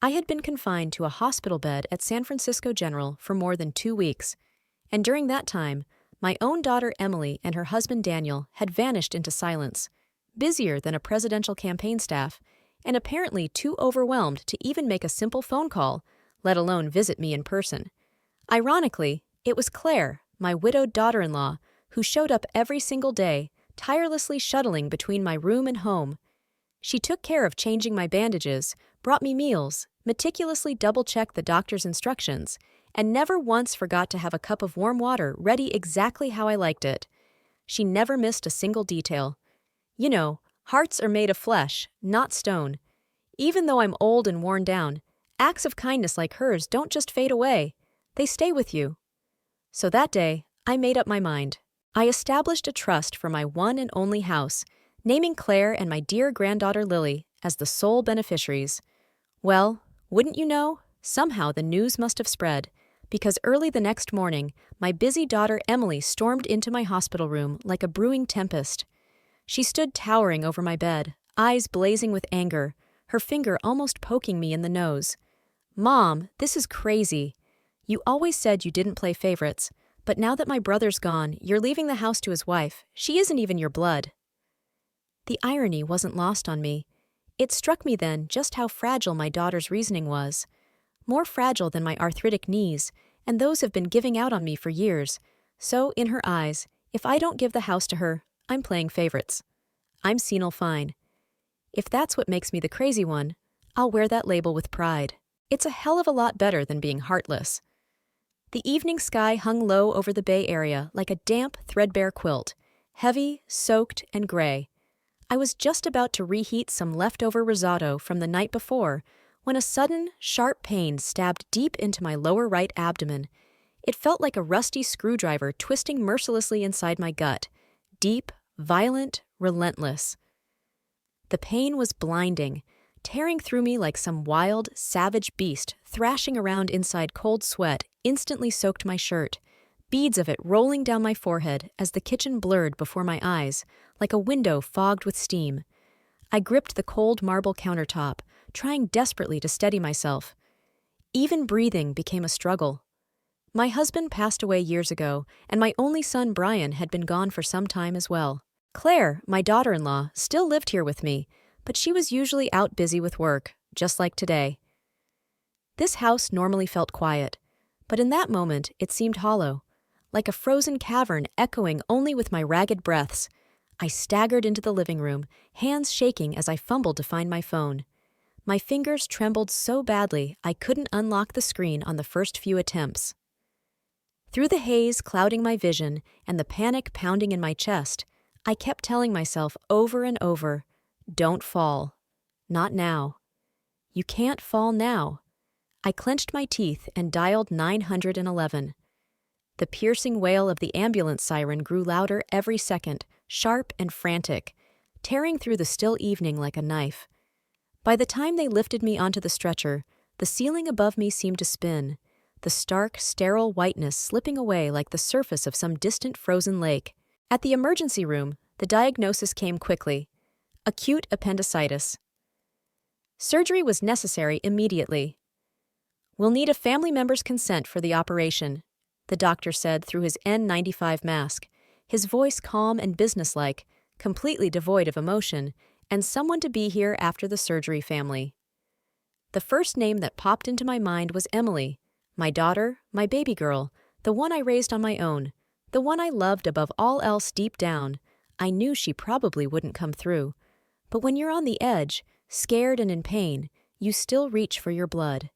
I had been confined to a hospital bed at San Francisco General for more than 2 weeks, and during that time, my own daughter Emily and her husband Daniel had vanished into silence, busier than a presidential campaign staff, and apparently too overwhelmed to even make a simple phone call, let alone visit me in person. Ironically, it was Claire, my widowed daughter-in-law, who showed up every single day, tirelessly shuttling between my room and home. She took care of changing my bandages, brought me meals, meticulously double-checked the doctor's instructions, and never once forgot to have a cup of warm water ready exactly how I liked it. She never missed a single detail. You know, hearts are made of flesh, not stone. Even though I'm old and worn down, acts of kindness like hers don't just fade away. They stay with you. So that day, I made up my mind. I established a trust for my one and only house, naming Claire and my dear granddaughter Lily as the sole beneficiaries. Well, wouldn't you know, somehow the news must have spread, because early the next morning, my busy daughter Emily stormed into my hospital room like a brewing tempest. She stood towering over my bed, eyes blazing with anger, her finger almost poking me in the nose. "Mom, this is crazy. You always said you didn't play favorites, but now that my brother's gone, you're leaving the house to his wife. She isn't even your blood." The irony wasn't lost on me. It struck me then just how fragile my daughter's reasoning was. More fragile than my arthritic knees, and those have been giving out on me for years. So, in her eyes, if I don't give the house to her, I'm playing favorites. I'm senile fine. If that's what makes me the crazy one, I'll wear that label with pride. It's a hell of a lot better than being heartless. The evening sky hung low over the Bay Area like a damp, threadbare quilt, heavy, soaked, and gray. I was just about to reheat some leftover risotto from the night before when a sudden, sharp pain stabbed deep into my lower right abdomen. It felt like a rusty screwdriver twisting mercilessly inside my gut. Deep, violent, relentless. The pain was blinding, tearing through me like some wild, savage beast thrashing around inside cold sweat instantly soaked my shirt, beads of it rolling down my forehead as the kitchen blurred before my eyes, like a window fogged with steam. I gripped the cold marble countertop, trying desperately to steady myself. Even breathing became a struggle. My husband passed away years ago, and my only son Brian had been gone for some time as well. Claire, my daughter-in-law, still lived here with me, but she was usually out busy with work, just like today. This house normally felt quiet, but in that moment it seemed hollow, like a frozen cavern echoing only with my ragged breaths. I staggered into the living room, hands shaking as I fumbled to find my phone. My fingers trembled so badly I couldn't unlock the screen on the first few attempts. Through the haze clouding my vision and the panic pounding in my chest, I kept telling myself over and over, "Don't fall. Not now. You can't fall now." I clenched my teeth and dialed 911. The piercing wail of the ambulance siren grew louder every second, sharp and frantic, tearing through the still evening like a knife. By the time they lifted me onto the stretcher, the ceiling above me seemed to spin, the stark, sterile whiteness slipping away like the surface of some distant frozen lake. At the emergency room, the diagnosis came quickly: acute appendicitis. Surgery was necessary immediately. "We'll need a family member's consent for the operation," the doctor said through his N95 mask, his voice calm and businesslike, completely devoid of emotion, and someone to be here after the surgery family. The first name that popped into my mind was Emily, my daughter, my baby girl, the one I raised on my own, the one I loved above all else deep down. I knew she probably wouldn't come through. But when you're on the edge, scared and in pain, you still reach for your blood.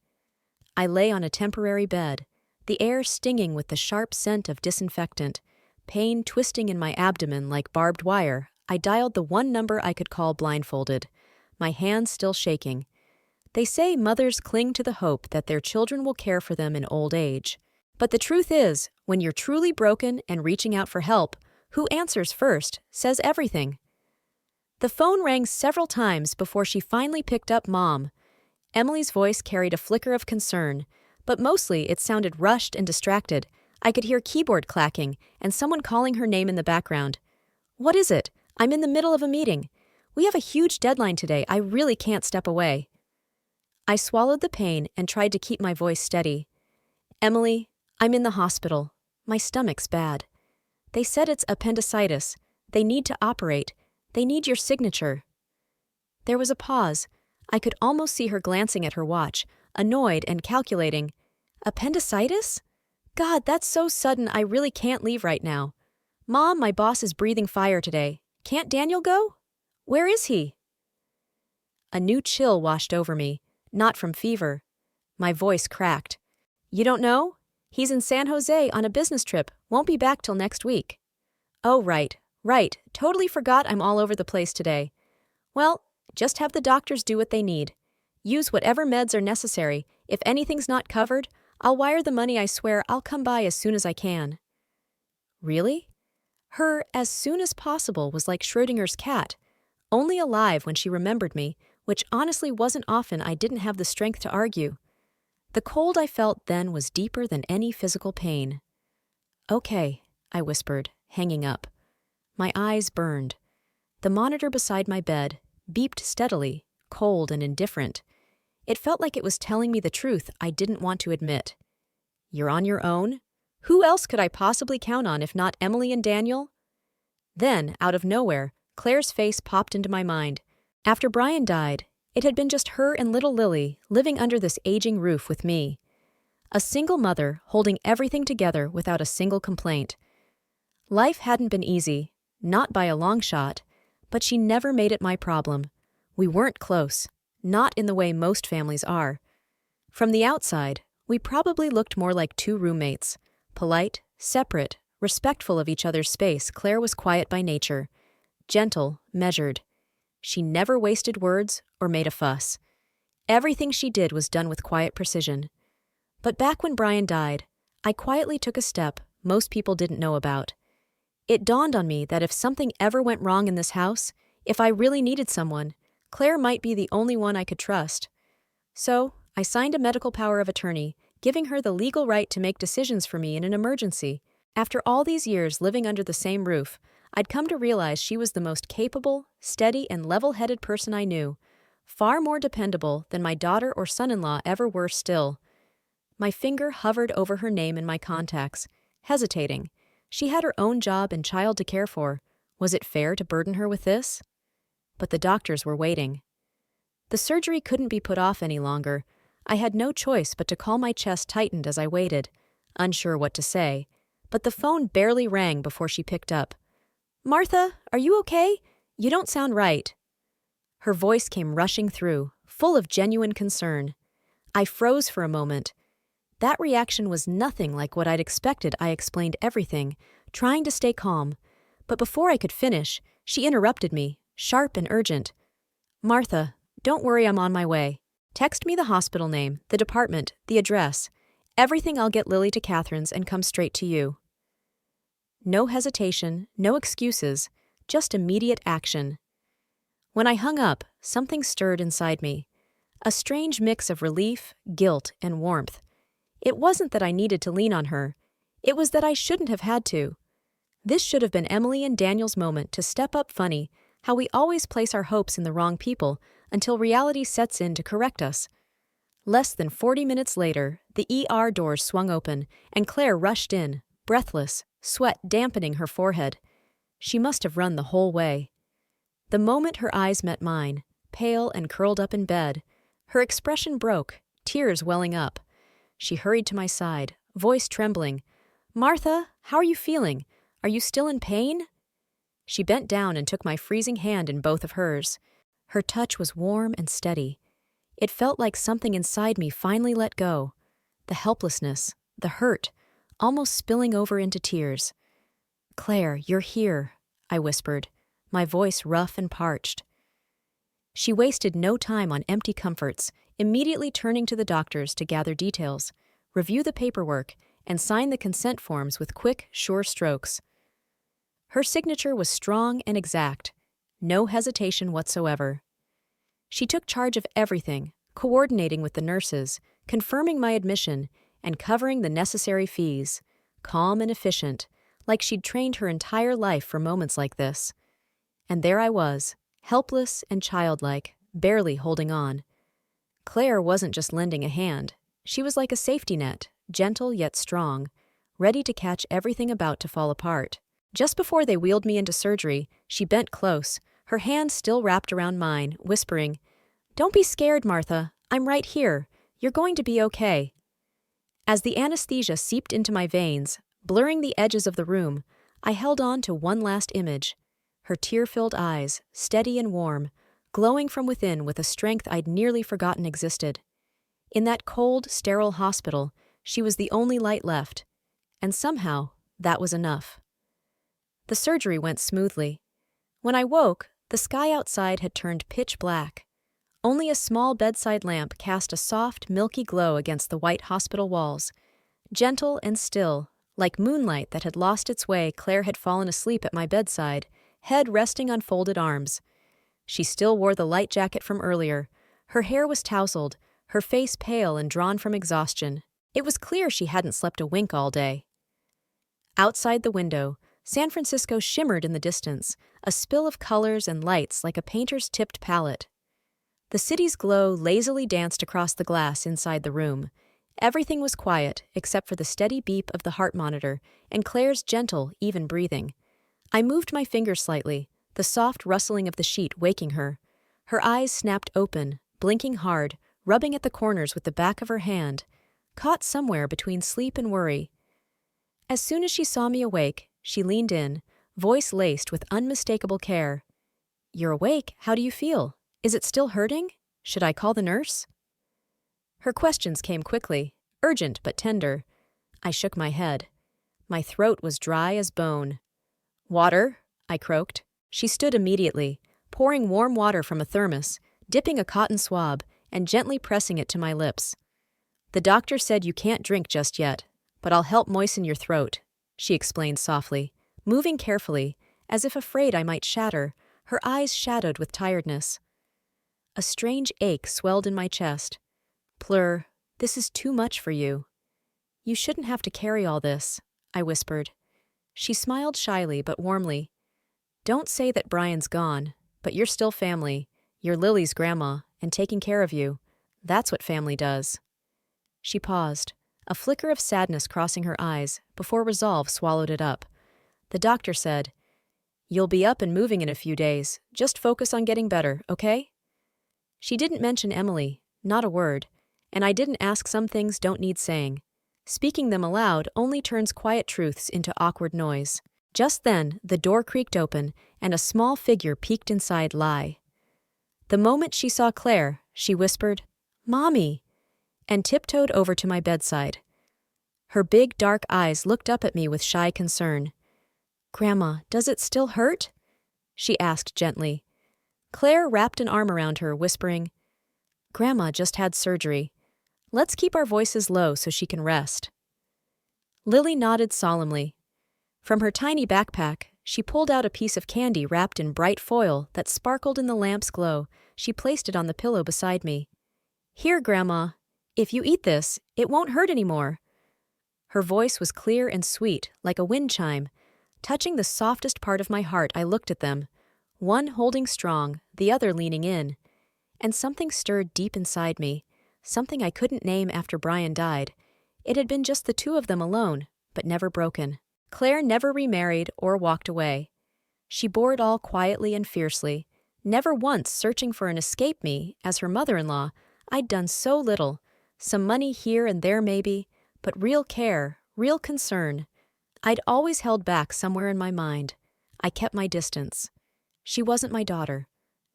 I lay on a temporary bed, the air stinging with the sharp scent of disinfectant, pain twisting in my abdomen like barbed wire. I dialed the one number I could call blindfolded, my hands still shaking. They say mothers cling to the hope that their children will care for them in old age. But the truth is, when you're truly broken and reaching out for help, who answers first says everything. The phone rang several times before she finally picked up Mom. Emily's voice carried a flicker of concern, but mostly it sounded rushed and distracted. I could hear keyboard clacking and someone calling her name in the background. "What is it? I'm in the middle of a meeting. We have a huge deadline today. I really can't step away." I swallowed the pain and tried to keep my voice steady. Emily, I'm in the hospital. My stomach's bad. They said it's appendicitis. They need to operate. They need your signature. There was a pause. I could almost see her glancing at her watch, annoyed and calculating. Appendicitis? God, that's so sudden I really can't leave right now. Mom, my boss is breathing fire today. Can't Daniel go? Where is he? A new chill washed over me, not from fever. My voice cracked. You don't know? He's in San Jose on a business trip, won't be back till next week. Oh, right. Totally forgot I'm all over the place today. Well, just have the doctors do what they need. Use whatever meds are necessary. If anything's not covered, I'll wire the money. I swear I'll come by as soon as I can. Really? Her as soon as possible was like Schrödinger's cat, only alive when she remembered me, which honestly wasn't often. I didn't have the strength to argue. The cold I felt then was deeper than any physical pain. Okay, I whispered, hanging up. My eyes burned. The monitor beside my bed beeped steadily, cold and indifferent. It felt like it was telling me the truth I didn't want to admit. You're on your own? Who else could I possibly count on if not Emily and Daniel? Then, out of nowhere, Claire's face popped into my mind. After Brian died, it had been just her and little Lily living under this aging roof with me. A single mother holding everything together without a single complaint. Life hadn't been easy, not by a long shot, but she never made it my problem. We weren't close, not in the way most families are. From the outside, we probably looked more like two roommates. Polite, separate, respectful of each other's space. Claire was quiet by nature, gentle, measured. She never wasted words or made a fuss. Everything she did was done with quiet precision. But back when Brian died, I quietly took a step most people didn't know about. It dawned on me that if something ever went wrong in this house, if I really needed someone, Claire might be the only one I could trust. So, I signed a medical power of attorney, giving her the legal right to make decisions for me in an emergency. After all these years living under the same roof, I'd come to realize she was the most capable, steady, and level-headed person I knew, far more dependable than my daughter or son-in-law ever were still. My finger hovered over her name in my contacts, hesitating. She had her own job and child to care for. Was it fair to burden her with this? But the doctors were waiting. The surgery couldn't be put off any longer. I had no choice but to call. My chest tightened as I waited, unsure what to say, but the phone barely rang before she picked up. Martha, are you okay? You don't sound right. Her voice came rushing through, full of genuine concern. I froze for a moment. That reaction was nothing like what I'd expected. I explained everything, trying to stay calm. But before I could finish, she interrupted me, sharp and urgent. Martha, don't worry, I'm on my way. Text me the hospital name, the department, the address. Everything. I'll get Lily to Catherine's and come straight to you. No hesitation, no excuses, just immediate action. When I hung up, something stirred inside me. A strange mix of relief, guilt, and warmth. It wasn't that I needed to lean on her. It was that I shouldn't have had to. This should have been Emily and Daniel's moment to step up. Funny how we always place our hopes in the wrong people until reality sets in to correct us. Less than 40 minutes later, the ER doors swung open and Claire rushed in, breathless, sweat dampening her forehead. She must have run the whole way. The moment her eyes met mine, pale and curled up in bed, her expression broke, tears welling up. She hurried to my side, voice trembling. Martha, how are you feeling? Are you still in pain? She bent down and took my freezing hand in both of hers. Her touch was warm and steady. It felt like something inside me finally let go. The helplessness, the hurt, almost spilling over into tears. Claire, you're here, I whispered, my voice rough and parched. She wasted no time on empty comforts, immediately turning to the doctors to gather details, review the paperwork, and sign the consent forms with quick, sure strokes. Her signature was strong and exact, no hesitation whatsoever. She took charge of everything, coordinating with the nurses, confirming my admission, and covering the necessary fees, calm and efficient, like she'd trained her entire life for moments like this. And there I was, helpless and childlike, barely holding on. Claire wasn't just lending a hand. She was like a safety net, gentle yet strong, ready to catch everything about to fall apart. Just before they wheeled me into surgery, she bent close, her hand still wrapped around mine, whispering, "Don't be scared, Martha. I'm right here. You're going to be okay." As the anesthesia seeped into my veins, blurring the edges of the room, I held on to one last image. Her tear-filled eyes, steady and warm, glowing from within with a strength I'd nearly forgotten existed. In that cold, sterile hospital, she was the only light left, and somehow that was enough. The surgery went smoothly. When I woke, the sky outside had turned pitch black. Only a small bedside lamp cast a soft, milky glow against the white hospital walls. Gentle and still, like moonlight that had lost its way, Claire had fallen asleep at my bedside, head resting on folded arms. She still wore the light jacket from earlier. Her hair was tousled, her face pale and drawn from exhaustion. It was clear she hadn't slept a wink all day. Outside the window, San Francisco shimmered in the distance, a spill of colors and lights like a painter's tipped palette. The city's glow lazily danced across the glass inside the room. Everything was quiet except for the steady beep of the heart monitor and Claire's gentle, even breathing. I moved my finger slightly, the soft rustling of the sheet waking her. Her eyes snapped open, blinking hard, rubbing at the corners with the back of her hand, caught somewhere between sleep and worry. As soon as she saw me awake, she leaned in, voice laced with unmistakable care. "You're awake. How do you feel? Is it still hurting? Should I call the nurse?" Her questions came quickly, urgent but tender. I shook my head. My throat was dry as bone. "Water," I croaked. She stood immediately, pouring warm water from a thermos, dipping a cotton swab, and gently pressing it to my lips. "The doctor said you can't drink just yet, but I'll help moisten your throat," she explained softly, moving carefully, as if afraid I might shatter, her eyes shadowed with tiredness. A strange ache swelled in my chest. "Plur, this is too much for you." "You shouldn't have to carry all this," I whispered. She smiled shyly but warmly. "Don't say that Brian's gone, but you're still family. You're Lily's grandma, and taking care of you. That's what family does." She paused, a flicker of sadness crossing her eyes, before resolve swallowed it up. The doctor said, "You'll be up and moving in a few days. Just focus on getting better, okay?" She didn't mention Emily, not a word, and I didn't ask some things don't need saying. Speaking them aloud only turns quiet truths into awkward noise. Just then, the door creaked open, and a small figure peeked inside Lai. The moment she saw Claire, she whispered, "Mommy," and tiptoed over to my bedside. Her big, dark eyes looked up at me with shy concern. "Grandma, does it still hurt?" she asked gently. Claire wrapped an arm around her, whispering, "Grandma just had surgery. Let's keep our voices low so she can rest." Lily nodded solemnly. From her tiny backpack, she pulled out a piece of candy wrapped in bright foil that sparkled in the lamp's glow. She placed it on the pillow beside me. "Here, Grandma. If you eat this, it won't hurt anymore." Her voice was clear and sweet, like a wind chime. Touching the softest part of my heart, I looked at them, one holding strong, the other leaning in. And something stirred deep inside me, something I couldn't name after Brian died. It had been just the two of them alone, but never broken. Claire never remarried or walked away. She bore it all quietly and fiercely, never once searching for an escape me. As her mother-in-law, I'd done so little, some money here and there maybe, but real care, real concern. I'd always held back somewhere in my mind. I kept my distance. She wasn't my daughter.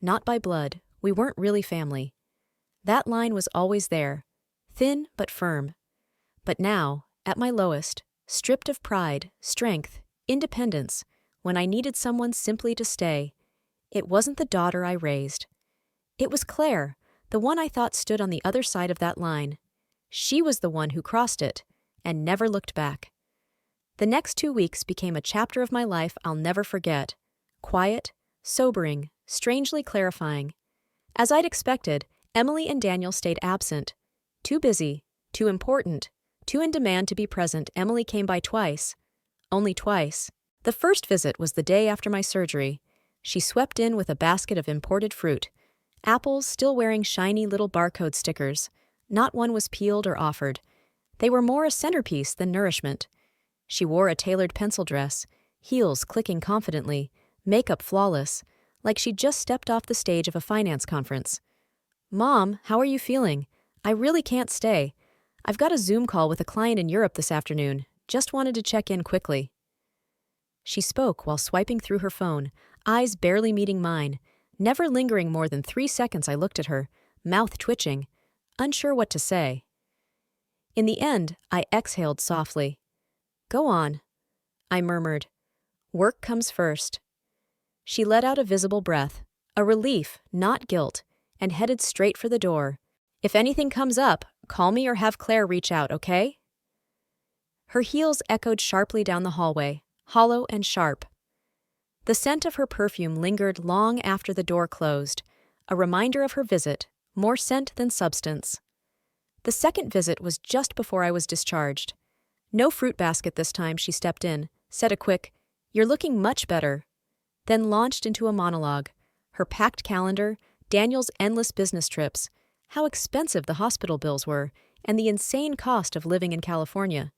Not by blood. We weren't really family. That line was always there, thin but firm. But now, at my lowest, stripped of pride, strength, independence, when I needed someone simply to stay, it wasn't the daughter I raised. It was Claire, the one I thought stood on the other side of that line. She was the one who crossed it, and never looked back. The next 2 weeks became a chapter of my life I'll never forget. Quiet, sobering, strangely clarifying. As I'd expected, Emily and Daniel stayed absent. Too busy, too important, too in demand to be present. Emily came by twice. Only twice. The first visit was the day after my surgery. She swept in with a basket of imported fruit. Apples still wearing shiny little barcode stickers. Not one was peeled or offered. They were more a centerpiece than nourishment. She wore a tailored pencil dress, heels clicking confidently, makeup flawless, like she'd just stepped off the stage of a finance conference. "Mom, how are you feeling? I really can't stay. I've got a Zoom call with a client in Europe this afternoon. Just wanted to check in quickly." She spoke while swiping through her phone, eyes barely meeting mine. Never lingering more than 3 seconds, I looked at her, mouth twitching, unsure what to say. In the end, I exhaled softly. "Go on," I murmured. "Work comes first." She let out a visible breath, a relief, not guilt, and headed straight for the door. "If anything comes up, call me or have Claire reach out, okay?" Her heels echoed sharply down the hallway, hollow and sharp. The scent of her perfume lingered long after the door closed, a reminder of her visit, more scent than substance. The second visit was just before I was discharged. No fruit basket this time. She stepped in, said a quick, "You're looking much better," then launched into a monologue. Her packed calendar, Daniel's endless business trips, how expensive the hospital bills were, and the insane cost of living in California.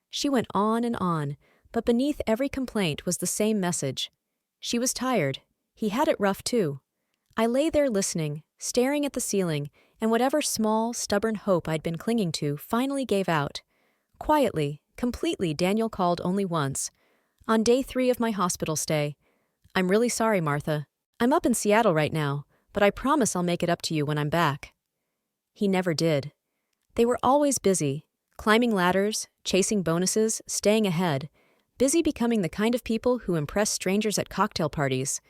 She went on, but beneath every complaint was the same message. She was tired. He had it rough too. I lay there listening, staring at the ceiling, and whatever small, stubborn hope I'd been clinging to finally gave out. Quietly, completely, Daniel called only once. On day 3 of my hospital stay. "I'm really sorry, Martha. I'm up in Seattle right now, but I promise I'll make it up to you when I'm back." He never did. They were always busy, climbing ladders, chasing bonuses, staying ahead, busy becoming the kind of people who impress strangers at cocktail parties,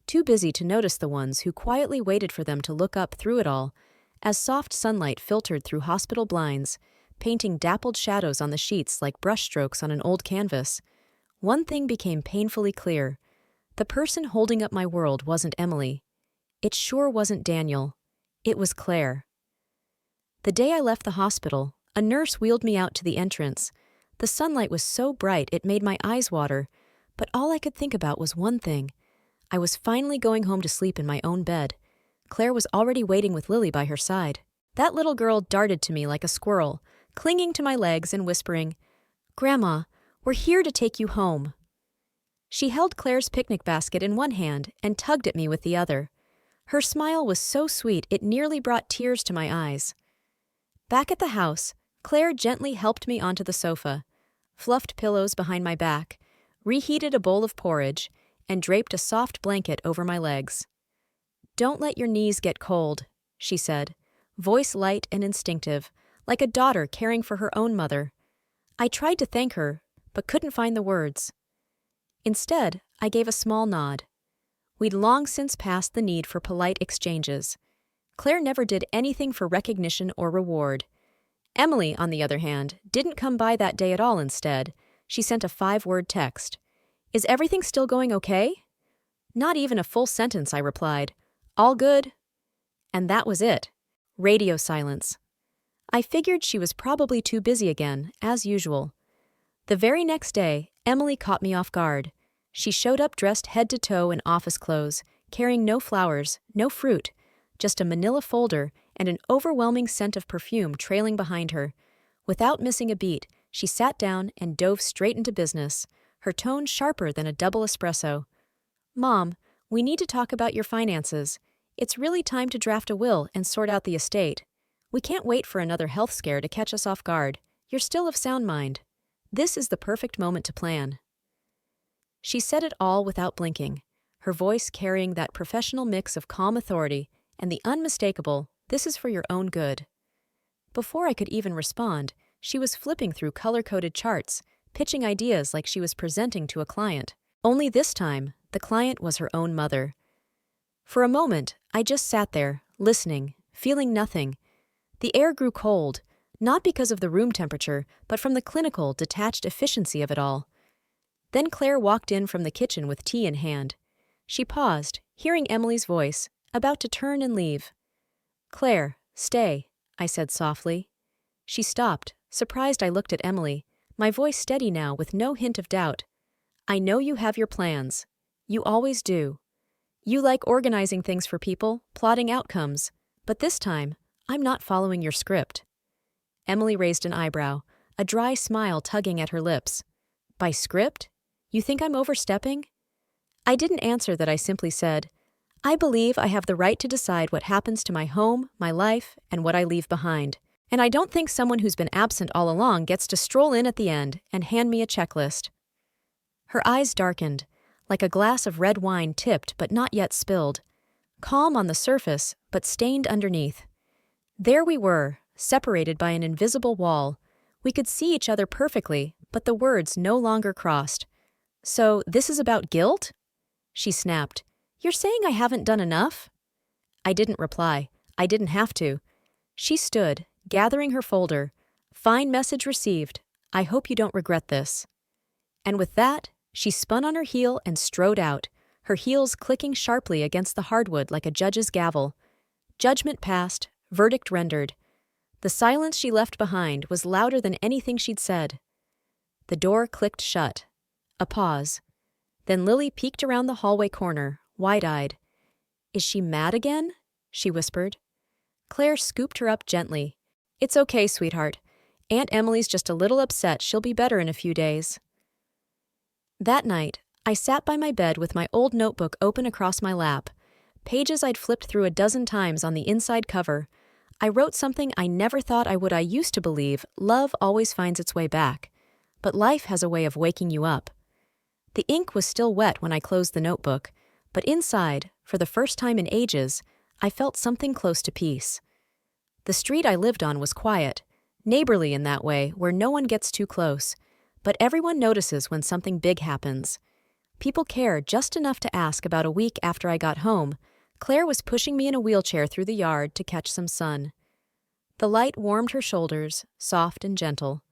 too busy to notice the ones who quietly waited for them to look up through it all, as soft sunlight filtered through hospital blinds, painting dappled shadows on the sheets like brushstrokes on an old canvas. One thing became painfully clear. The person holding up my world wasn't Emily. It sure wasn't Daniel. It was Claire. The day I left the hospital, a nurse wheeled me out to the entrance. The sunlight was so bright it made my eyes water, but all I could think about was one thing. I was finally going home to sleep in my own bed. Claire was already waiting with Lily by her side. That little girl darted to me like a squirrel, clinging to my legs and whispering, "Grandma, we're here to take you home." She held Claire's picnic basket in one hand and tugged at me with the other. Her smile was so sweet it nearly brought tears to my eyes. Back at the house, Claire gently helped me onto the sofa, fluffed pillows behind my back, reheated a bowl of porridge, and draped a soft blanket over my legs. "Don't let your knees get cold," she said, voice light and instinctive, like a daughter caring for her own mother. I tried to thank her, but couldn't find the words. Instead, I gave a small nod. We'd long since passed the need for polite exchanges. Claire never did anything for recognition or reward. Emily, on the other hand, didn't come by that day at all. Instead, she sent a 5-word text. "Is everything still going okay?" Not even a full sentence, I replied. "All good?" And that was it. Radio silence. I figured she was probably too busy again, as usual. The very next day, Emily caught me off guard. She showed up dressed head to toe in office clothes, carrying no flowers, no fruit, just a manila folder and an overwhelming scent of perfume trailing behind her. Without missing a beat, she sat down and dove straight into business, her tone sharper than a double espresso. "Mom, we need to talk about your finances. It's really time to draft a will and sort out the estate. We can't wait for another health scare to catch us off guard. You're still of sound mind. This is the perfect moment to plan." She said it all without blinking, her voice carrying that professional mix of calm authority and the unmistakable, "This is for your own good." Before I could even respond, she was flipping through color-coded charts, pitching ideas like she was presenting to a client. Only this time, the client was her own mother. For a moment, I just sat there, listening, feeling nothing. The air grew cold, not because of the room temperature, but from the clinical, detached efficiency of it all. Then Claire walked in from the kitchen with tea in hand. She paused, hearing Emily's voice, about to turn and leave. "Claire, stay," I said softly. She stopped, surprised. I looked at Emily, my voice steady now with no hint of doubt. "I know you have your plans. You always do. You like organizing things for people, plotting outcomes. But this time, I'm not following your script. Emily raised an eyebrow, a dry smile tugging at her lips. By script? You think I'm overstepping? I didn't answer that. I simply said, I believe I have the right to decide what happens to my home, my life, and what I leave behind. And I don't think someone who's been absent all along gets to stroll in at the end and hand me a checklist. Her eyes darkened, like a glass of red wine tipped but not yet spilled. Calm on the surface, but stained underneath. There we were, separated by an invisible wall. We could see each other perfectly, but the words no longer crossed. So, this is about guilt? She snapped. You're saying I haven't done enough? I didn't reply. I didn't have to. She stood, gathering her folder. Fine message received. I hope you don't regret this. And with that, she spun on her heel and strode out, her heels clicking sharply against the hardwood like a judge's gavel. Judgment passed, verdict rendered. The silence she left behind was louder than anything she'd said. The door clicked shut. A pause. Then Lily peeked around the hallway corner, wide-eyed. Is she mad again? She whispered. Claire scooped her up gently. It's okay, sweetheart. Aunt Emily's just a little upset. She'll be better in a few days. That night, I sat by my bed with my old notebook open across my lap, pages I'd flipped through a dozen times on the inside cover. I wrote something I never thought I would. I used to believe love always finds its way back, but life has a way of waking you up. The ink was still wet when I closed the notebook, but inside, for the first time in ages, I felt something close to peace. The street I lived on was quiet, neighborly in that way where no one gets too close, but everyone notices when something big happens. People care just enough to ask. About a week after I got home, Claire was pushing me in a wheelchair through the yard to catch some sun. The light warmed her shoulders, soft and gentle.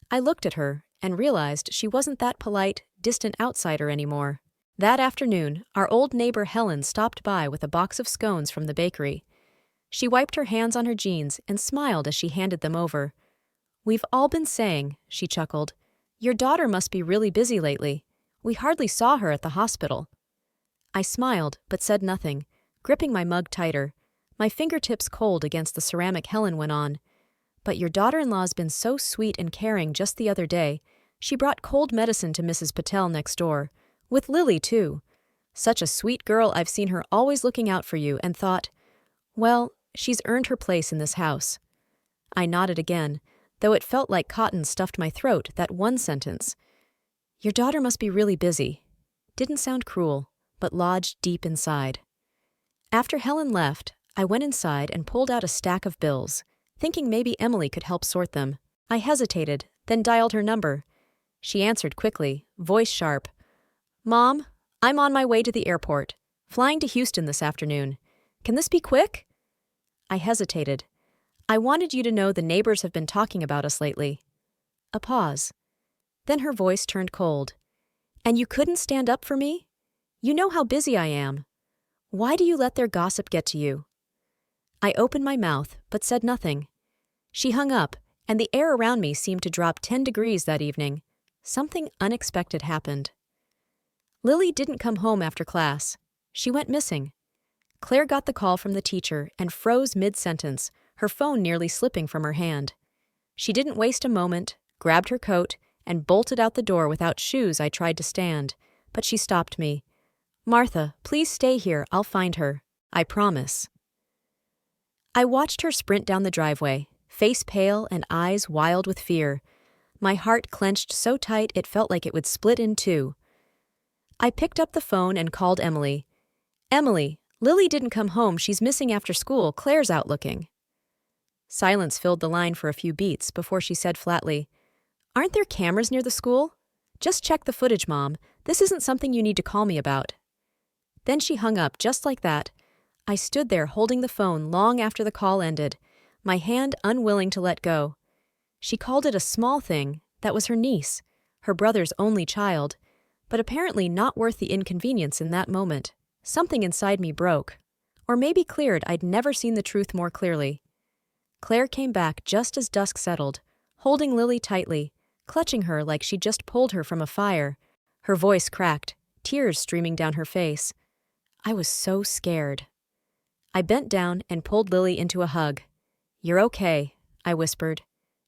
I looked at her and realized she wasn't that polite, distant outsider anymore. That afternoon, our old neighbor Helen stopped by with a box of scones from the bakery. She wiped her hands on her jeans and smiled as she handed them over. We've all been saying, she chuckled, your daughter must be really busy lately. We hardly saw her at the hospital. I smiled, but said nothing, gripping my mug tighter, my fingertips cold against the ceramic. Helen went on. But your daughter-in-law's been so sweet and caring. Just the other day, she brought cold medicine to Mrs. Patel next door. With Lily, too. Such a sweet girl. I've seen her always looking out for you and thought, well, she's earned her place in this house. I nodded again, though it felt like cotton stuffed my throat, that one sentence. Your daughter must be really busy. Didn't sound cruel, but lodged deep inside. After Helen left, I went inside and pulled out a stack of bills, thinking maybe Emily could help sort them. I hesitated, then dialed her number. She answered quickly, voice sharp. Mom, I'm on my way to the airport, flying to Houston this afternoon. Can this be quick? I hesitated. I wanted you to know the neighbors have been talking about us lately. A pause. Then her voice turned cold. And you couldn't stand up for me? You know how busy I am. Why do you let their gossip get to you? I opened my mouth, but said nothing. She hung up, and the air around me seemed to drop 10 degrees that evening. Something unexpected happened. Lily didn't come home after class. She went missing. Claire got the call from the teacher and froze mid-sentence, her phone nearly slipping from her hand. She didn't waste a moment, grabbed her coat, and bolted out the door without shoes. I tried to stand, but she stopped me. Martha, please stay here. I'll find her. I promise. I watched her sprint down the driveway, face pale and eyes wild with fear. My heart clenched so tight it felt like it would split in two. I picked up the phone and called Emily. Emily, Lily didn't come home. She's missing after school. Claire's out looking. Silence filled the line for a few beats before she said flatly, Aren't there cameras near the school? Just check the footage, Mom. This isn't something you need to call me about. Then she hung up just like that. I stood there holding the phone long after the call ended, my hand unwilling to let go. She called it a small thing. That was her niece, her brother's only child, but apparently not worth the inconvenience in that moment. Something inside me broke. Or maybe cleared. I'd never seen the truth more clearly. Claire came back just as dusk settled, holding Lily tightly, clutching her like she'd just pulled her from a fire. Her voice cracked, tears streaming down her face. I was so scared. I bent down and pulled Lily into a hug. "You're okay," I whispered.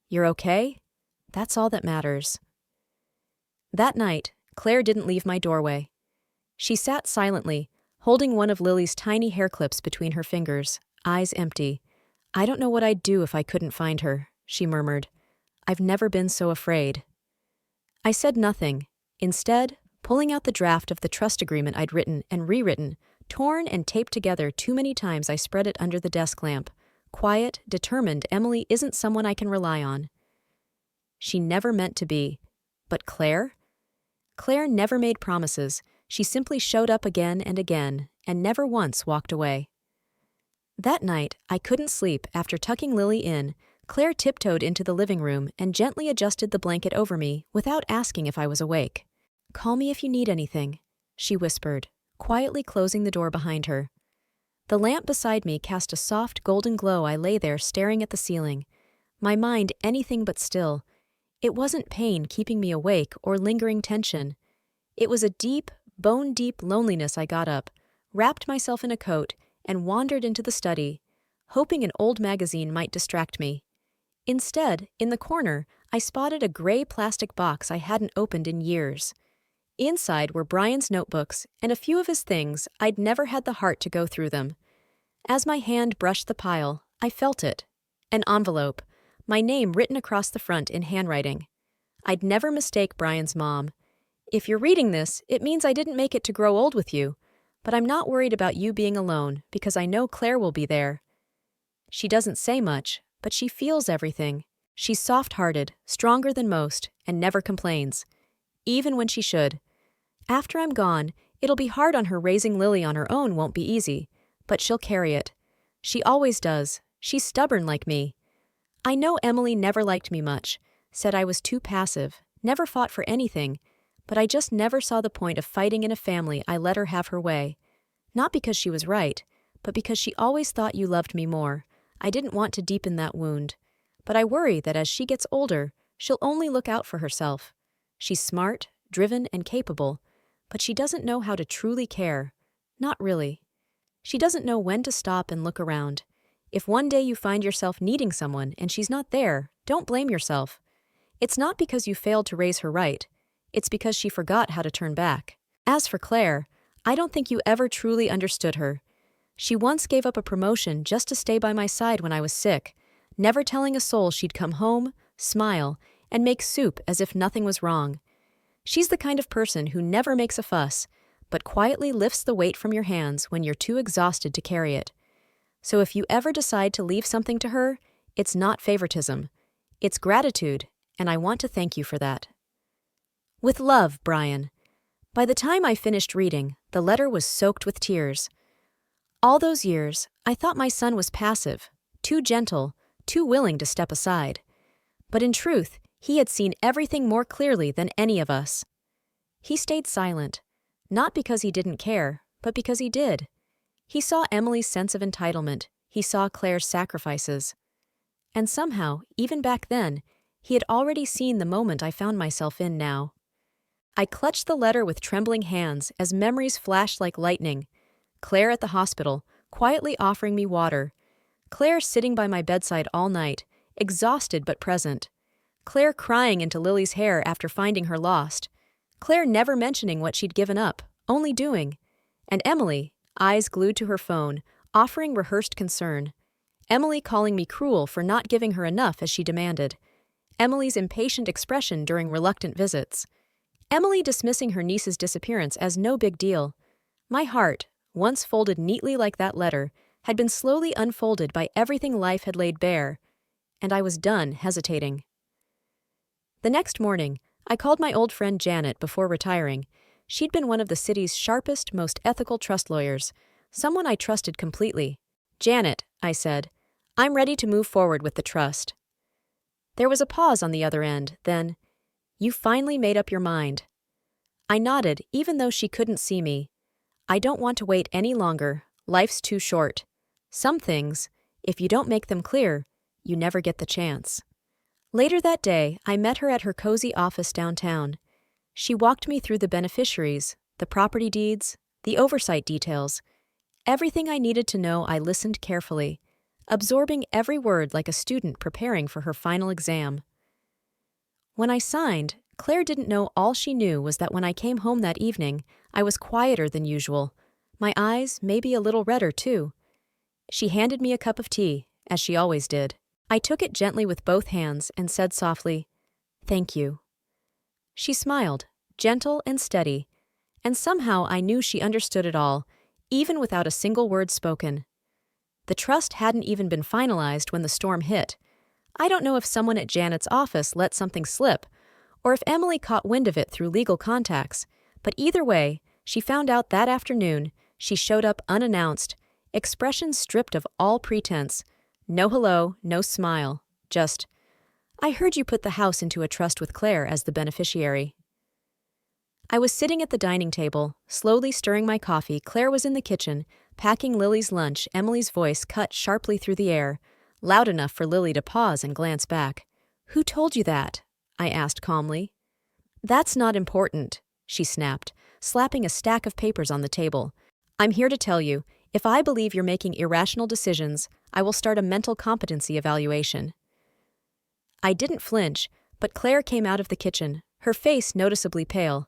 "You're okay? That's all that matters." That night, Claire didn't leave my doorway. She sat silently, holding one of Lily's tiny hair clips between her fingers, eyes empty. "I don't know what I'd do if I couldn't find her," she murmured. "I've never been so afraid." I said nothing, instead, pulling out the draft of the trust agreement I'd written and rewritten, torn and taped together too many times. I spread it under the desk lamp. Quiet, determined, Emily isn't someone I can rely on. She never meant to be. But Claire? Claire never made promises. She simply showed up again and again, and never once walked away. That night, I couldn't sleep. After tucking Lily in, Claire tiptoed into the living room and gently adjusted the blanket over me without asking if I was awake. "Call me if you need anything," she whispered, quietly closing the door behind her. The lamp beside me cast a soft golden glow. I lay there staring at the ceiling, my mind anything but still. It wasn't pain keeping me awake or lingering tension. It was a deep, bone-deep loneliness. I got up, wrapped myself in a coat, and wandered into the study, hoping an old magazine might distract me. Instead, in the corner, I spotted a gray plastic box I hadn't opened in years. Inside were Brian's notebooks and a few of his things. I'd never had the heart to go through them. As my hand brushed the pile, I felt it. An envelope, my name written across the front in handwriting. I'd never mistake Brian's mom. "If you're reading this, it means I didn't make it to grow old with you. But I'm not worried about you being alone, because I know Claire will be there." She doesn't say much, but she feels everything. She's soft-hearted, stronger than most, and never complains. Even when she should. After I'm gone, it'll be hard on her. Raising Lily on her own won't be easy, but she'll carry it. She always does. She's stubborn like me. I know Emily never liked me much, said I was too passive, never fought for anything, but I just never saw the point of fighting in a family. I let her have her way. Not because she was right, but because she always thought you loved me more. I didn't want to deepen that wound. But I worry that as she gets older, she'll only look out for herself. She's smart, driven, and capable, but she doesn't know how to truly care. Not really. She doesn't know when to stop and look around. If one day you find yourself needing someone and she's not there, don't blame yourself. It's not because you failed to raise her right. It's because she forgot how to turn back. As for Claire, I don't think you ever truly understood her. She once gave up a promotion just to stay by my side when I was sick, never telling a soul she'd come home, smile, and make soup as if nothing was wrong. She's the kind of person who never makes a fuss, but quietly lifts the weight from your hands when you're too exhausted to carry it. So if you ever decide to leave something to her, it's not favoritism. It's gratitude, and I want to thank you for that. With love, Brian. By the time I finished reading, the letter was soaked with tears. All those years, I thought my son was passive, too gentle, too willing to step aside. But in truth, he had seen everything more clearly than any of us. He stayed silent, not because he didn't care, but because he did. He saw Emily's sense of entitlement. He saw Claire's sacrifices. And somehow, even back then, he had already seen the moment I found myself in now. I clutched the letter with trembling hands as memories flashed like lightning. Claire at the hospital, quietly offering me water. Claire sitting by my bedside all night, exhausted but present. Claire crying into Lily's hair after finding her lost. Claire never mentioning what she'd given up, only doing. And Emily, eyes glued to her phone, offering rehearsed concern. Emily calling me cruel for not giving her enough as she demanded. Emily's impatient expression during reluctant visits. Emily dismissing her niece's disappearance as no big deal. My heart, once folded neatly like that letter, had been slowly unfolded by everything life had laid bare, and I was done hesitating. The next morning, I called my old friend Janet before retiring. She'd been one of the city's sharpest, most ethical trust lawyers, someone I trusted completely. "Janet," I said, "I'm ready to move forward with the trust." There was a pause on the other end, then, "You finally made up your mind." I nodded, even though she couldn't see me. "I don't want to wait any longer. Life's too short. Some things, if you don't make them clear, you never get the chance." Later that day, I met her at her cozy office downtown. She walked me through the beneficiaries, the property deeds, the oversight details. Everything I needed to know, I listened carefully, absorbing every word like a student preparing for her final exam. When I signed, Claire didn't know all she knew was that when I came home that evening, I was quieter than usual, my eyes maybe a little redder too. She handed me a cup of tea, as she always did. I took it gently with both hands and said softly, "Thank you." She smiled, gentle and steady, and somehow I knew she understood it all, even without a single word spoken. The trust hadn't even been finalized when the storm hit. I don't know if someone at Janet's office let something slip, or if Emily caught wind of it through legal contacts, but either way, she found out that afternoon. She showed up unannounced, expressions stripped of all pretense. No hello, no smile, just, "I heard you put the house into a trust with Claire as the beneficiary." I was sitting at the dining table, slowly stirring my coffee. Claire was in the kitchen, packing Lily's lunch. Emily's voice cut sharply through the air, loud enough for Lily to pause and glance back. "Who told you that?" I asked calmly. "That's not important," she snapped, slapping a stack of papers on the table. "I'm here to tell you, if I believe you're making irrational decisions, I will start a mental competency evaluation." I didn't flinch, but Claire came out of the kitchen, her face noticeably pale.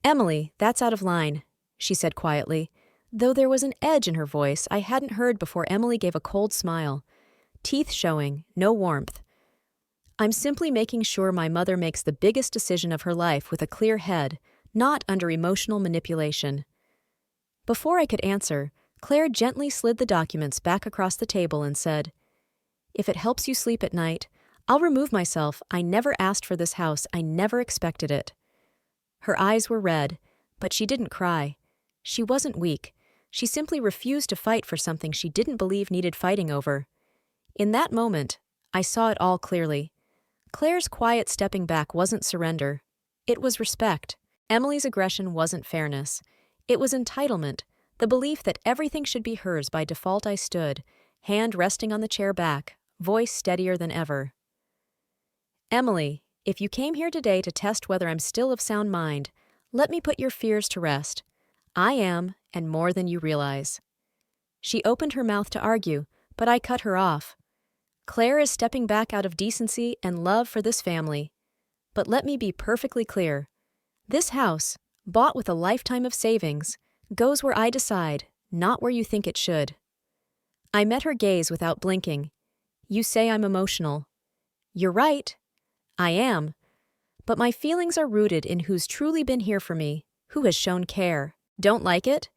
"Emily, that's out of line," she said quietly, though there was an edge in her voice I hadn't heard before. Emily gave a cold smile, teeth showing, no warmth. "I'm simply making sure my mother makes the biggest decision of her life with a clear head, not under emotional manipulation." Before I could answer, Claire gently slid the documents back across the table and said, "If it helps you sleep at night, I'll remove myself. I never asked for this house. I never expected it." Her eyes were red, but she didn't cry. She wasn't weak. She simply refused to fight for something she didn't believe needed fighting over. In that moment, I saw it all clearly. Claire's quiet stepping back wasn't surrender. It was respect. Emily's aggression wasn't fairness. It was entitlement, the belief that everything should be hers by default. I stood, hand resting on the chair back, voice steadier than ever. "Emily, if you came here today to test whether I'm still of sound mind, let me put your fears to rest. I am, and more than you realize." She opened her mouth to argue, but I cut her off. "Claire is stepping back out of decency and love for this family. But let me be perfectly clear. This house, bought with a lifetime of savings, goes where I decide, not where you think it should." I met her gaze without blinking. "You say I'm emotional. You're right. I am. But my feelings are rooted in who's truly been here for me, who has shown care. Don't like it?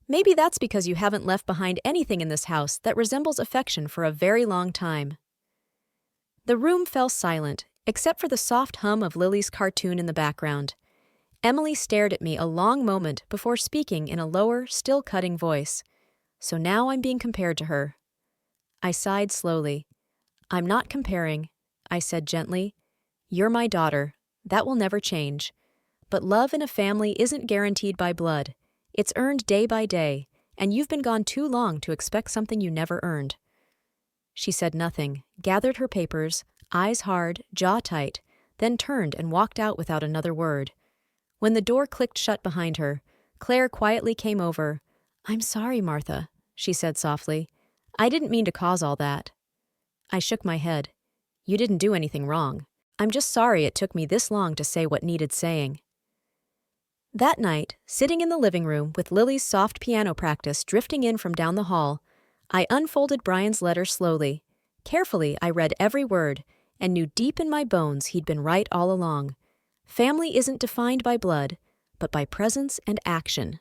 Maybe that's because you haven't left behind anything in this house that resembles affection for a very long time." The room fell silent, except for the soft hum of Lily's cartoon in the background. Emily stared at me a long moment before speaking in a lower, still cutting voice. "So now I'm being compared to her." I sighed slowly. "I'm not comparing," I said gently. "You're my daughter. That will never change. But love in a family isn't guaranteed by blood. It's earned day by day, and you've been gone too long to expect something you never earned." She said nothing, gathered her papers, eyes hard, jaw tight, then turned and walked out without another word. When the door clicked shut behind her, Claire quietly came over. "I'm sorry, Martha," she said softly. "I didn't mean to cause all that." I shook my head. "You didn't do anything wrong. I'm just sorry it took me this long to say what needed saying." That night, sitting in the living room with Lily's soft piano practice drifting in from down the hall, I unfolded Brian's letter slowly. Carefully, I read every word and knew deep in my bones he'd been right all along. Family isn't defined by blood, but by presence and action.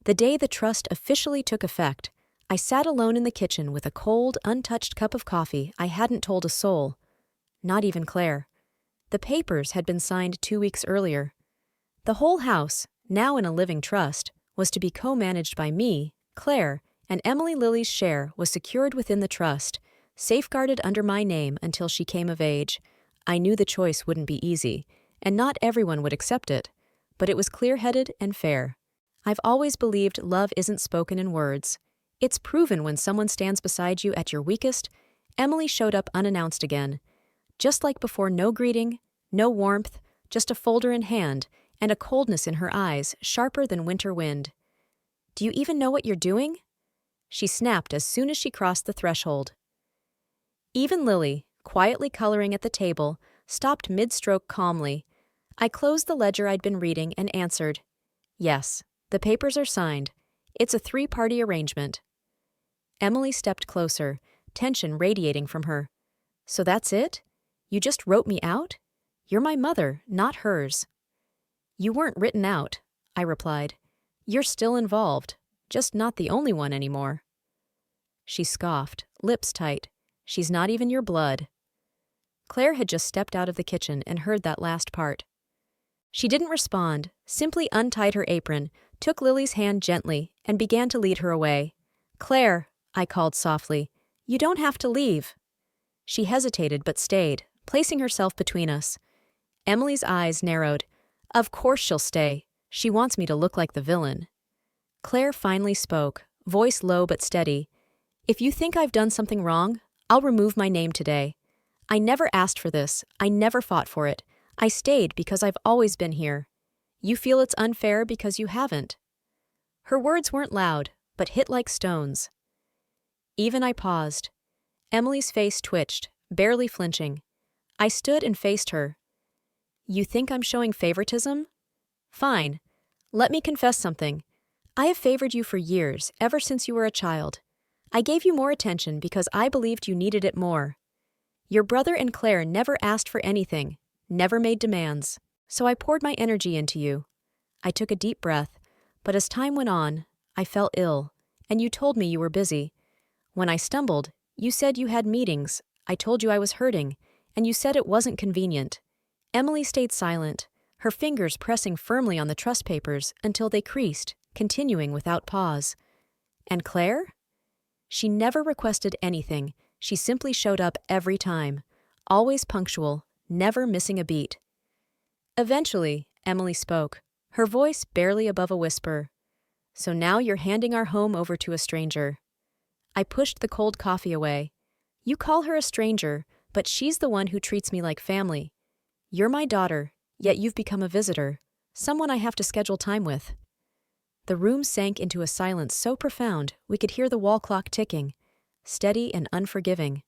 The day the trust officially took effect, I sat alone in the kitchen with a cold, untouched cup of coffee. I hadn't told a soul. Not even Claire. The papers had been signed 2 weeks earlier. The whole house, now in a living trust, was to be co-managed by me, Claire, and Emily. Lily's share was secured within the trust, safeguarded under my name until she came of age. I knew the choice wouldn't be easy, and not everyone would accept it, but it was clear-headed and fair. I've always believed love isn't spoken in words. It's proven when someone stands beside you at your weakest. Emily showed up unannounced again. Just like before, no greeting, no warmth, just a folder in hand, and a coldness in her eyes, sharper than winter wind. Do you even know what you're doing?" She snapped as soon as she crossed the threshold. Even Lily, quietly coloring at the table, stopped mid-stroke calmly. I closed the ledger I'd been reading and answered, "Yes, the papers are signed. It's a three-party arrangement." Emily stepped closer, tension radiating from her. "So that's it? You just wrote me out? You're my mother, not hers." "You weren't written out," I replied. "You're still involved, just not the only one anymore." She scoffed, lips tight. "She's not even your blood." Claire had just stepped out of the kitchen and heard that last part. She didn't respond, simply untied her apron, took Lily's hand gently, and began to lead her away. "Claire," I called softly, "you don't have to leave." She hesitated but stayed, placing herself between us. Emily's eyes narrowed. "Of course she'll stay. She wants me to look like the villain." Claire finally spoke, voice low but steady. "If you think I've done something wrong, I'll remove my name today. I never asked for this. I never fought for it. I stayed because I've always been here. You feel it's unfair because you haven't." Her words weren't loud, but hit like stones. Even I paused. Emily's face twitched, barely flinching. I stood and faced her. "You think I'm showing favoritism? Fine. Let me confess something. I have favored you for years, ever since you were a child. I gave you more attention because I believed you needed it more. Your brother and Claire never asked for anything, never made demands, so I poured my energy into you." I took a deep breath, but as time went on, I felt ill, and you told me you were busy. When I stumbled, you said you had meetings. I told you I was hurting, and you said it wasn't convenient. Emily stayed silent, her fingers pressing firmly on the trust papers until they creased, continuing without pause. And Claire? She never requested anything. She simply showed up every time, always punctual, never missing a beat. Eventually, Emily spoke, her voice barely above a whisper. "So now you're handing our home over to a stranger." I pushed the cold coffee away. "You call her a stranger, but she's the one who treats me like family. You're my daughter, yet you've become a visitor, someone I have to schedule time with." The room sank into a silence so profound we could hear the wall clock ticking, steady and unforgiving.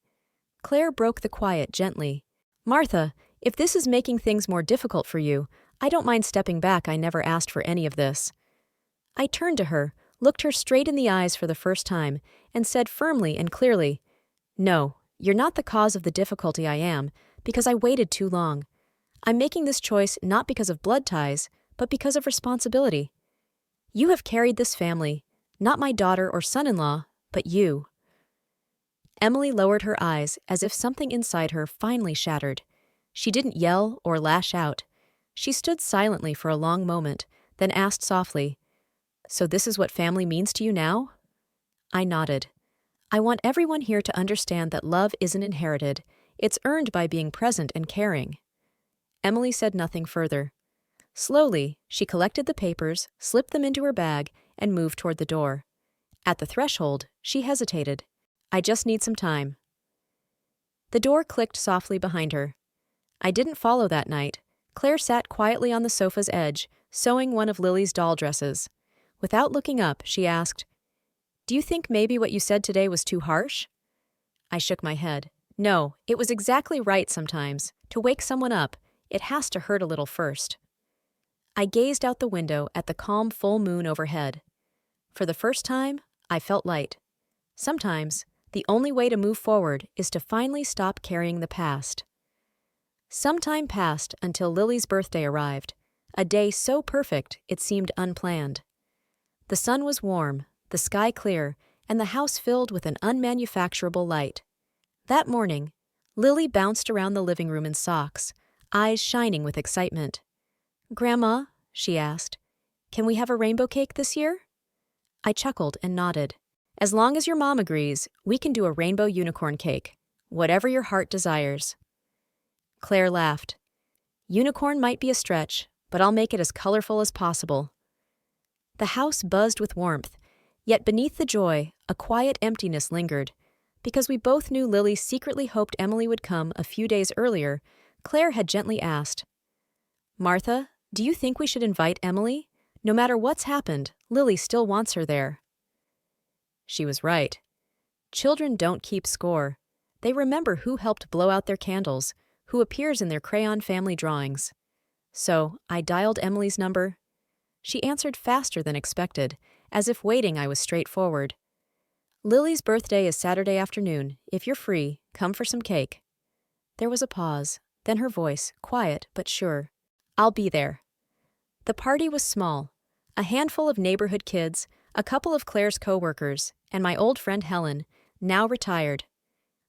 Claire broke the quiet gently. "Martha, if this is making things more difficult for you, I don't mind stepping back. I never asked for any of this." I turned to her, looked her straight in the eyes for the first time, and said firmly and clearly, "No, you're not the cause of the difficulty. I am, because I waited too long. I'm making this choice not because of blood ties, but because of responsibility. You have carried this family, not my daughter or son-in-law, but you." Emily lowered her eyes as if something inside her finally shattered. She didn't yell or lash out. She stood silently for a long moment, then asked softly, "So this is what family means to you now?" I nodded. "I want everyone here to understand that love isn't inherited. It's earned by being present and caring." Emily said nothing further. Slowly, she collected the papers, slipped them into her bag, and moved toward the door. At the threshold, she hesitated. "I just need some time." The door clicked softly behind her. I didn't follow that night. Claire sat quietly on the sofa's edge, sewing one of Lily's doll dresses. Without looking up, she asked, "Do you think maybe what you said today was too harsh?" I shook my head. "No, it was exactly right sometimes. To wake someone up, it has to hurt a little first." I gazed out the window at the calm full moon overhead. For the first time, I felt light. Sometimes, the only way to move forward is to finally stop carrying the past. Some time passed until Lily's birthday arrived, a day so perfect it seemed unplanned. The sun was warm, the sky clear, and the house filled with an unmanufacturable light. That morning, Lily bounced around the living room in socks, eyes shining with excitement. "Grandma," she asked, "can we have a rainbow cake this year?" I chuckled and nodded. "As long as your mom agrees, we can do a rainbow unicorn cake, whatever your heart desires." Claire laughed. "Unicorn might be a stretch, but I'll make it as colorful as possible." The house buzzed with warmth, yet beneath the joy, a quiet emptiness lingered. Because we both knew Lily secretly hoped Emily would come a few days earlier, Claire had gently asked, "Martha, do you think we should invite Emily? No matter what's happened, Lily still wants her there. She was right. Children don't keep score. They remember who helped blow out their candles, who appears in their crayon family drawings. So, I dialed Emily's number. She answered faster than expected, as if waiting I was straightforward. Lily's birthday is Saturday afternoon. If you're free, come for some cake. There was a pause, then her voice, quiet but sure. I'll be there. The party was small. A handful of neighborhood kids, a couple of Claire's co-workers, and my old friend Helen, now retired.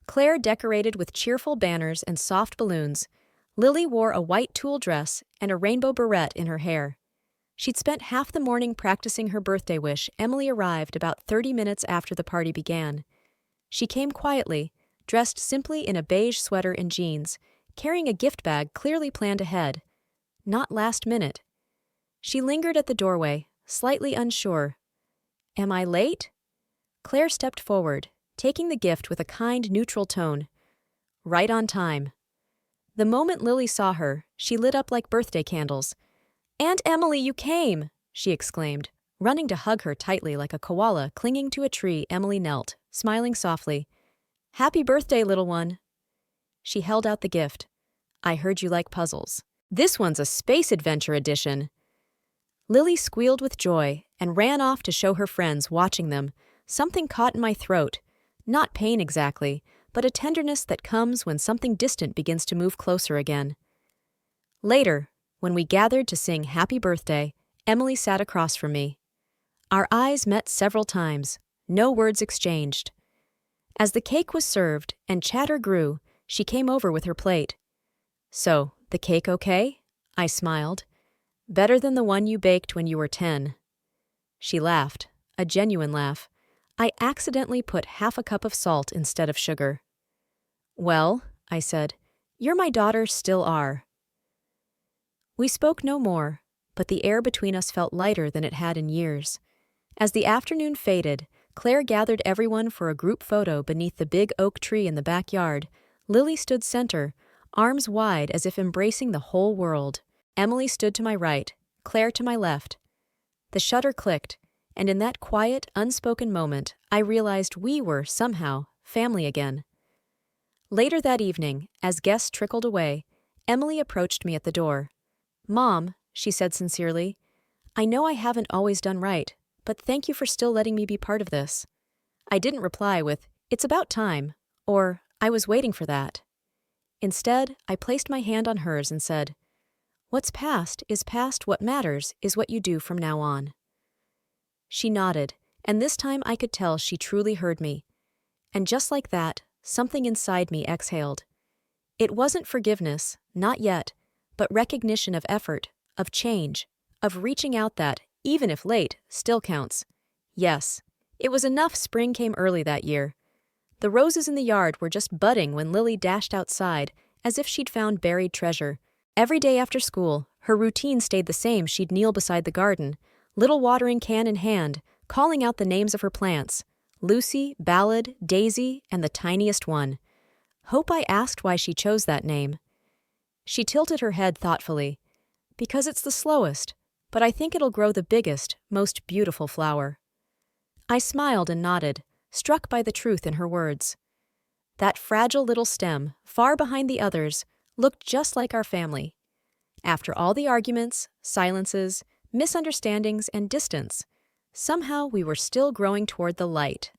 Claire decorated with cheerful banners and soft balloons. Lily wore a white tulle dress and a rainbow barrette in her hair. She'd spent half the morning practicing her birthday wish. Emily arrived about 30 minutes after the party began. She came quietly, dressed simply in a beige sweater and jeans, carrying a gift bag clearly planned ahead. Not last minute. She lingered at the doorway, slightly unsure. Am I late? Claire stepped forward, taking the gift with a kind, neutral tone. Right on time. The moment Lily saw her, she lit up like birthday candles. Aunt Emily, you came! She exclaimed, running to hug her tightly like a koala clinging to a tree. Emily knelt, smiling softly. Happy birthday, little one. She held out the gift. I heard you like puzzles. This one's a space adventure edition. Lily squealed with joy and ran off to show her friends watching them. Something caught in my throat. Not pain exactly, but a tenderness that comes when something distant begins to move closer again. Later, when we gathered to sing Happy Birthday, Emily sat across from me. Our eyes met several times, no words exchanged. As the cake was served and chatter grew, she came over with her plate. So, the cake okay? I smiled. Better than the one you baked when you were 10. She laughed, a genuine laugh. I accidentally put half a cup of salt instead of sugar. Well, I said, you're my daughter, still are. We spoke no more, but the air between us felt lighter than it had in years. As the afternoon faded, Claire gathered everyone for a group photo beneath the big oak tree in the backyard. Lily stood center, arms wide as if embracing the whole world. Emily stood to my right, Claire to my left. The shutter clicked, and in that quiet, unspoken moment, I realized we were, somehow, family again. Later that evening, as guests trickled away, Emily approached me at the door. Mom, she said sincerely, I know I haven't always done right, but thank you for still letting me be part of this. I didn't reply with, it's about time, or I was waiting for that. Instead, I placed my hand on hers and said, what's past is past, what matters is what you do from now on. She nodded, and this time I could tell she truly heard me. And just like that, something inside me exhaled. It wasn't forgiveness, not yet, but recognition of effort, of change, of reaching out that, even if late, still counts. Yes, it was enough spring came early that year. The roses in the yard were just budding when Lily dashed outside, as if she'd found buried treasure. Every day after school, her routine stayed the same. She'd kneel beside the garden, little watering can in hand, calling out the names of her plants. Lucy, Ballad, Daisy, and the tiniest one. Hope I asked why she chose that name. She tilted her head thoughtfully. Because it's the slowest, but I think it'll grow the biggest, most beautiful flower. I smiled and nodded, struck by the truth in her words. That fragile little stem, far behind the others, looked just like our family. After all the arguments, silences, misunderstandings, and distance, somehow we were still growing toward the light.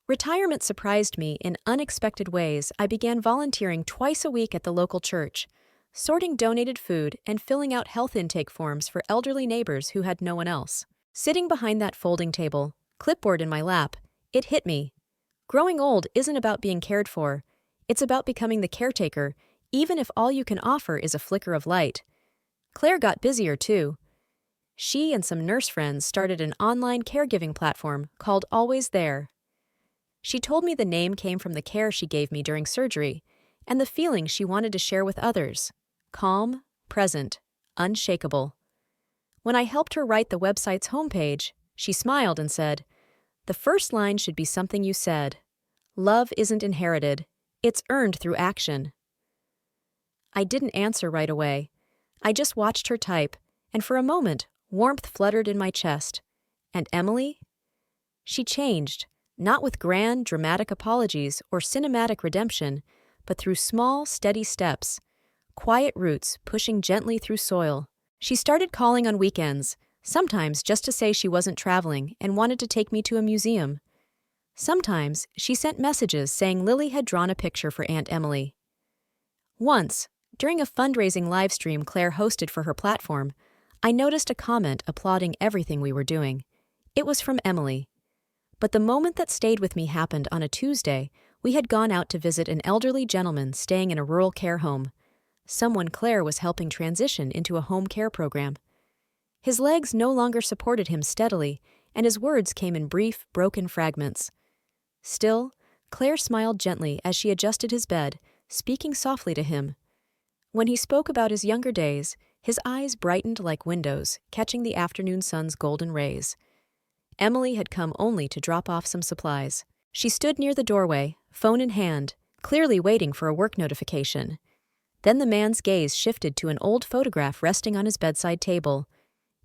Retirement surprised me in unexpected ways. I began volunteering twice a week at the local church, sorting donated food and filling out health intake forms for elderly neighbors who had no one else. Sitting behind that folding table, clipboard in my lap, it hit me. Growing old isn't about being cared for. It's about becoming the caretaker, even if all you can offer is a flicker of light. Claire got busier too. She and some nurse friends started an online caregiving platform called Always There. She told me the name came from the care she gave me during surgery and the feeling she wanted to share with others. Calm, present, unshakable. When I helped her write the website's homepage, she smiled and said, "The first line should be something you said. Love isn't inherited. It's earned through action." I didn't answer right away. I just watched her type, and for a moment, Warmth fluttered in my chest. And Emily? She changed, not with grand, dramatic apologies or cinematic redemption, but through small, steady steps, quiet roots pushing gently through soil. She started calling on weekends, sometimes just to say she wasn't traveling and wanted to take me to a museum. Sometimes she sent messages saying Lily had drawn a picture for Aunt Emily. Once, during a fundraising livestream Claire hosted for her platform, I noticed a comment applauding everything we were doing. It was from Emily. But the moment that stayed with me happened on a Tuesday. We had gone out to visit an elderly gentleman staying in a rural care home. Someone Claire was helping transition into a home care program. His legs no longer supported him steadily, and his words came in brief, broken fragments. Still, Claire smiled gently as she adjusted his bed, speaking softly to him. When he spoke about his younger days, his eyes brightened like windows, catching the afternoon sun's golden rays. Emily had come only to drop off some supplies. She stood near the doorway, phone in hand, clearly waiting for a work notification. Then the man's gaze shifted to an old photograph resting on his bedside table.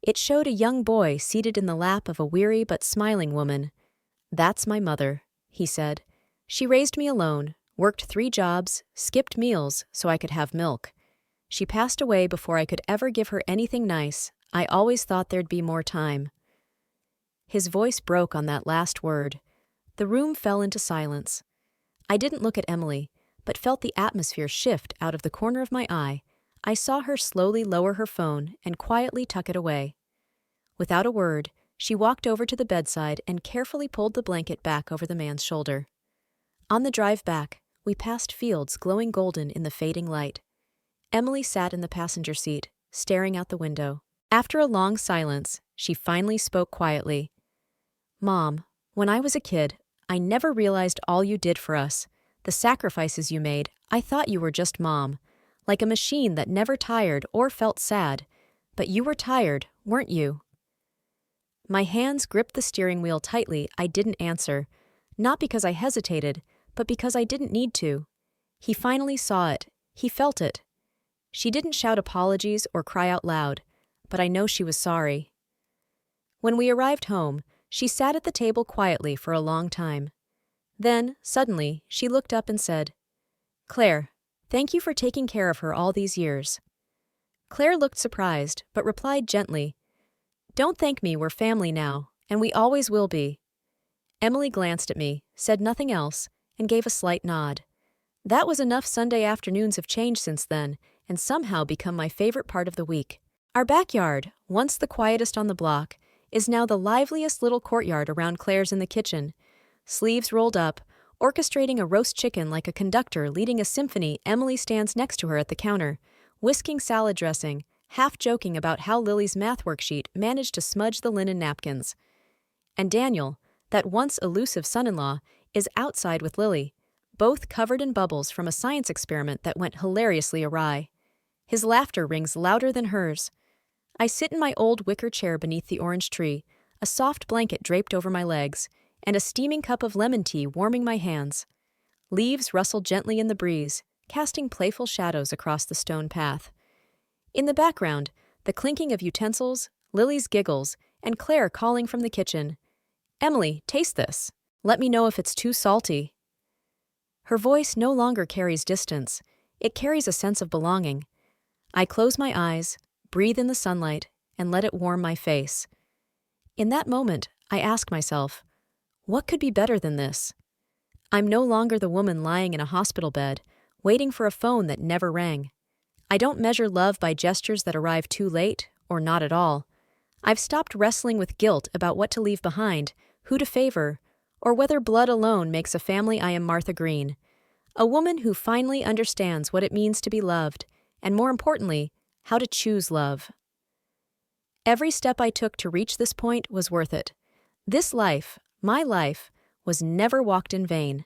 It showed a young boy seated in the lap of a weary but smiling woman. "That's my mother," he said. "She raised me alone, worked 3 jobs, skipped meals so I could have milk. She passed away before I could ever give her anything nice. I always thought there'd be more time." His voice broke on that last word. The room fell into silence. I didn't look at Emily, but felt the atmosphere shift out of the corner of my eye. I saw her slowly lower her phone and quietly tuck it away. Without a word, she walked over to the bedside and carefully pulled the blanket back over the man's shoulder. On the drive back, we passed fields glowing golden in the fading light. Emily sat in the passenger seat, staring out the window. After a long silence, she finally spoke quietly. "Mom, when I was a kid, I never realized all you did for us. The sacrifices you made, I thought you were just Mom, like a machine that never tired or felt sad. But you were tired, weren't you?" My hands gripped the steering wheel tightly. I didn't answer, not because I hesitated, but because I didn't need to. He finally saw it. He felt it. She didn't shout apologies or cry out loud, but I know she was sorry. When we arrived home, she sat at the table quietly for a long time. Then, suddenly, she looked up and said, "Claire, thank you for taking care of her all these years." Claire looked surprised, but replied gently, "Don't thank me, we're family now, and we always will be." Emily glanced at me, said nothing else, and gave a slight nod. That was enough. Sunday afternoons have changed since then, and somehow become my favorite part of the week. Our backyard, once the quietest on the block, is now the liveliest little courtyard around Claire's in the kitchen. Sleeves rolled up, orchestrating a roast chicken like a conductor leading a symphony. Emily stands next to her at the counter, whisking salad dressing, half joking about how Lily's math worksheet managed to smudge the linen napkins. And Daniel, that once elusive son-in-law, is outside with Lily, both covered in bubbles from a science experiment that went hilariously awry. His laughter rings louder than hers. I sit in my old wicker chair beneath the orange tree, a soft blanket draped over my legs, and a steaming cup of lemon tea warming my hands. Leaves rustle gently in the breeze, casting playful shadows across the stone path. In the background, the clinking of utensils, Lily's giggles, and Claire calling from the kitchen, "Emily, taste this. Let me know if it's too salty." Her voice no longer carries distance. It carries a sense of belonging. I close my eyes, breathe in the sunlight, and let it warm my face. In that moment, I ask myself, what could be better than this? I'm no longer the woman lying in a hospital bed, waiting for a phone that never rang. I don't measure love by gestures that arrive too late, or not at all. I've stopped wrestling with guilt about what to leave behind, who to favor, or whether blood alone makes a family. I am Martha Green, a woman who finally understands what it means to be loved, and more importantly, how to choose love. Every step I took to reach this point was worth it. This life, my life, was never walked in vain.